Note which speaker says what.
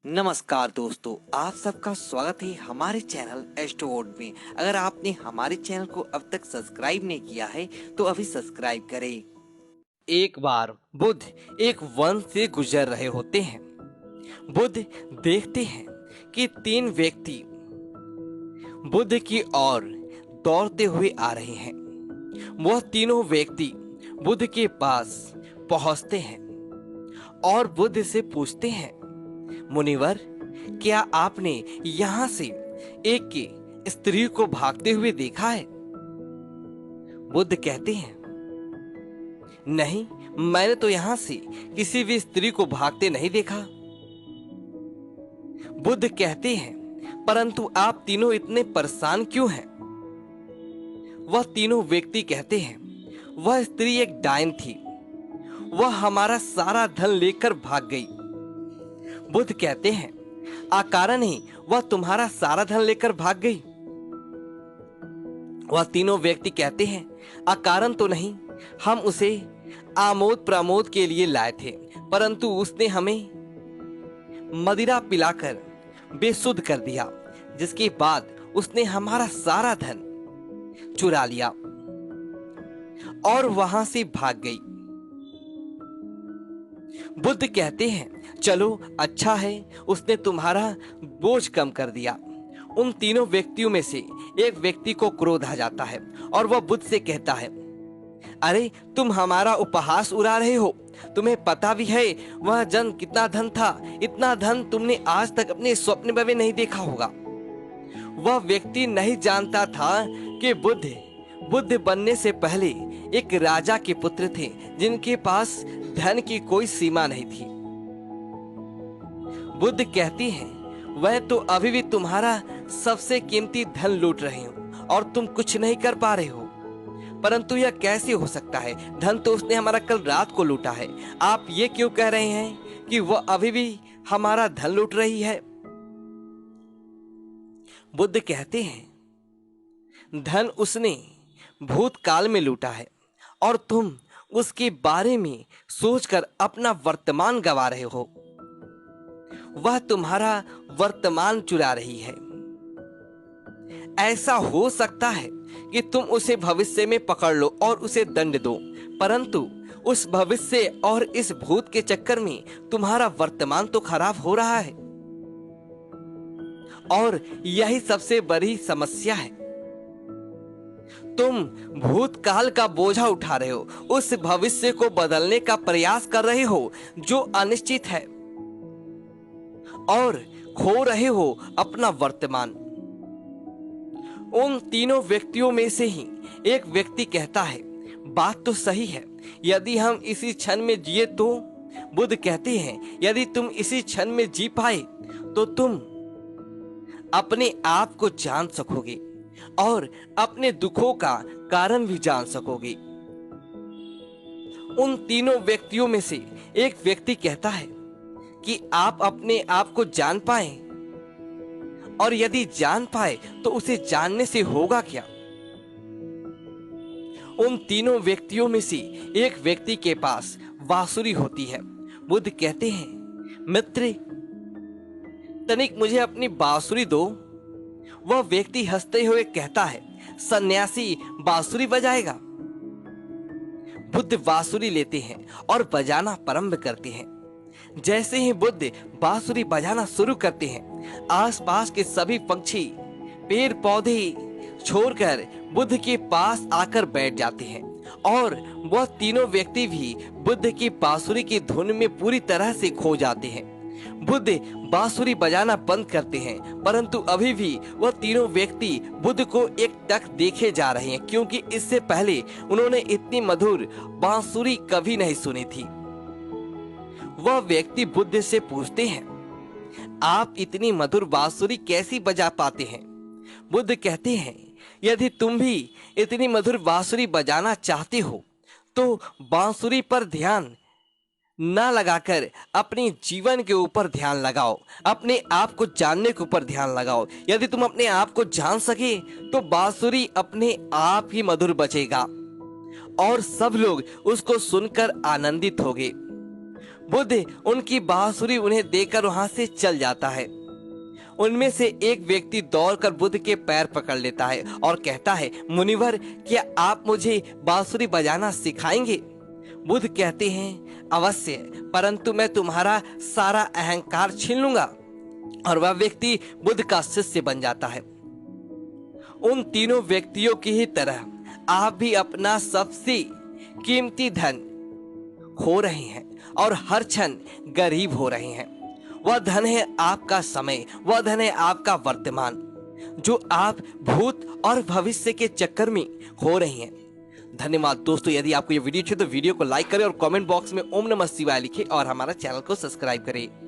Speaker 1: नमस्कार दोस्तों, आप सबका स्वागत है हमारे चैनल एस्ट्रोवर्ड में। अगर आपने हमारे चैनल को अब तक सब्सक्राइब नहीं किया है तो अभी सब्सक्राइब करें। एक बार बुद्ध एक वन से गुजर रहे होते हैं। बुद्ध देखते हैं कि तीन व्यक्ति बुद्ध की ओर दौड़ते हुए आ रहे हैं। वह तीनों व्यक्ति बुद्ध के पास पहुंचते हैं और बुद्ध से पूछते हैं, मुनिवर, क्या आपने यहाँ से एक की स्त्री को भागते हुए देखा है? बुद्ध कहते हैं, नहीं, मैंने तो यहाँ से किसी भी स्त्री को भागते नहीं देखा। बुद्ध कहते हैं, परंतु आप तीनों इतने परेशान क्यों हैं? वह तीनों व्यक्ति कहते हैं, वह स्त्री एक डायन थी, वह हमारा सारा धन लेकर भाग गई। बुद्ध कहते हैं, अकारण ही वह तुम्हारा सारा धन लेकर भाग गई? वह तीनों व्यक्ति कहते हैं, अकारण तो नहीं, हम उसे आमोद प्रमोद के लिए लाए थे, परंतु उसने हमें मदिरा पिलाकर बेसुध कर दिया, जिसके बाद उसने हमारा सारा धन चुरा लिया और वहां से भाग गई। बुद्ध कहते हैं, चलो अच्छा है, उसने तुम्हारा बोझ कम कर दिया। उन तीनों व्यक्तियों में से एक व्यक्ति को क्रोध आ जाता है और वह बुद्ध से कहता है, अरे तुम हमारा उपहास उड़ा रहे हो, तुम्हें पता भी है वह जन कितना धन था? इतना धन तुमने आज तक अपने स्वप्न में भी नहीं देखा होगा। वह व्यक्ति नहीं जानता था कि बुद्ध बनने से पहले एक राजा के पुत्र थे, जिनके पास धन की कोई सीमा नहीं थी। बुद्ध कहती हैं, वह तो अभी भी तुम्हारा सबसे कीमती धन लूट रहे हो और तुम कुछ नहीं कर पा रहे हो। परंतु यह कैसे हो सकता है? धन तो उसने हमारा कल रात को लूटा है। आप ये क्यों कह रहे हैं कि वह अभी भी हमारा धन लूट रही है? बुद्ध कहते हैं, धन उसने भूतकाल में लूटा है और तुम उसके बारे में सोचकर अपना वर्तमान गवा रहे हो। वह तुम्हारा वर्तमान चुरा रही है। ऐसा हो सकता है कि तुम उसे भविष्य में पकड़ लो और उसे दंड दो, परंतु उस भविष्य और इस भूत के चक्कर में तुम्हारा वर्तमान तो खराब हो रहा है। और यही सबसे बड़ी समस्या है। तुम भूतकाल का बोझा उठा रहे हो, उस भविष्य को बदलने का प्रयास कर रहे हो जो अनिश्चित है, और खो रहे हो अपना वर्तमान। उन तीनों व्यक्तियों में से ही एक व्यक्ति कहता है, बात तो सही है, यदि हम इसी क्षण में जिए तो। बुद्ध कहते हैं, यदि तुम इसी क्षण में जी पाए तो तुम अपने आप को जान सकोगे और अपने दुखों का कारण भी जान सकोगे। उन तीनों व्यक्तियों में से एक व्यक्ति कहता है कि आप अपने आप को जान पाए, और यदि जान पाए तो उसे जानने से होगा क्या? उन तीनों व्यक्तियों में से एक व्यक्ति के पास बांसुरी होती है। बुद्ध कहते हैं, मित्र, तनिक मुझे अपनी बांसुरी दो। वह व्यक्ति हंसते हुए कहता है, सन्यासी बांसुरी बजाएगा? बुद्ध बांसुरी लेते हैं और बजाना प्रारंभ करते हैं। जैसे ही बुद्ध बांसुरी बजाना शुरू करते हैं, आसपास के सभी पक्षी पेड़ पौधे छोड़कर बुद्ध के पास आकर बैठ जाते हैं, और वह तीनों व्यक्ति भी बुद्ध की बांसुरी की धुन में पूरी तरह से खो जाते हैं। बुद्ध बांसुरी बजाना बंद करते हैं, परंतु अभी भी वह तीनों व्यक्ति बुद्ध को एकटक देखे जा रहे हैं, क्योंकि इससे पहले उन्होंने इतनी मधुर बांसुरी कभी नहीं सुनी थी। वह व्यक्ति बुद्ध से पूछते हैं, आप इतनी मधुर बांसुरी कैसी बजा पाते हैं? बुद्ध कहते हैं, यदि तुम भी इतनी मधुर बांसुरी बजाना चाहते हो तो बांसुरी पर ध्यान ना लगाकर अपने जीवन के ऊपर ध्यान लगाओ, अपने आप को जानने के ऊपर ध्यान लगाओ। यदि तुम अपने आप को जान सके तो बांसुरी अपने आप ही मधुर बजेगा और सब लोग उसको सुनकर आनंदित होंगे। बुद्ध उनकी बांसुरी उन्हें देकर वहां से चल जाता है। उनमें से एक व्यक्ति दौड़कर बुद्ध के पैर पकड़ लेता है और कहता है, मुनिवर, क्या आप मुझे बांसुरी बजाना सिखाएंगे? बुद्ध कहते हैं, अवश्य, परंतु मैं तुम्हारा सारा अहंकार छीन लूंगा। और वह व्यक्ति बुद्ध का शिष्य बन जाता है। उन तीनों व्यक्तियों की ही तरह आप भी अपना सबसे कीमती धन खो रहे हैं और हर क्षण गरीब हो रहे हैं। वह धन है आपका समय, वह धन है आपका वर्तमान, जो आप भूत और भविष्य के चक्कर में खो रही हैं। धन्यवाद दोस्तों। यदि आपको ये वीडियो अच्छी तो वीडियो को लाइक करें और कमेंट बॉक्स में ओम नमः शिवाय लिखें और हमारा चैनल को सब्सक्राइब करें।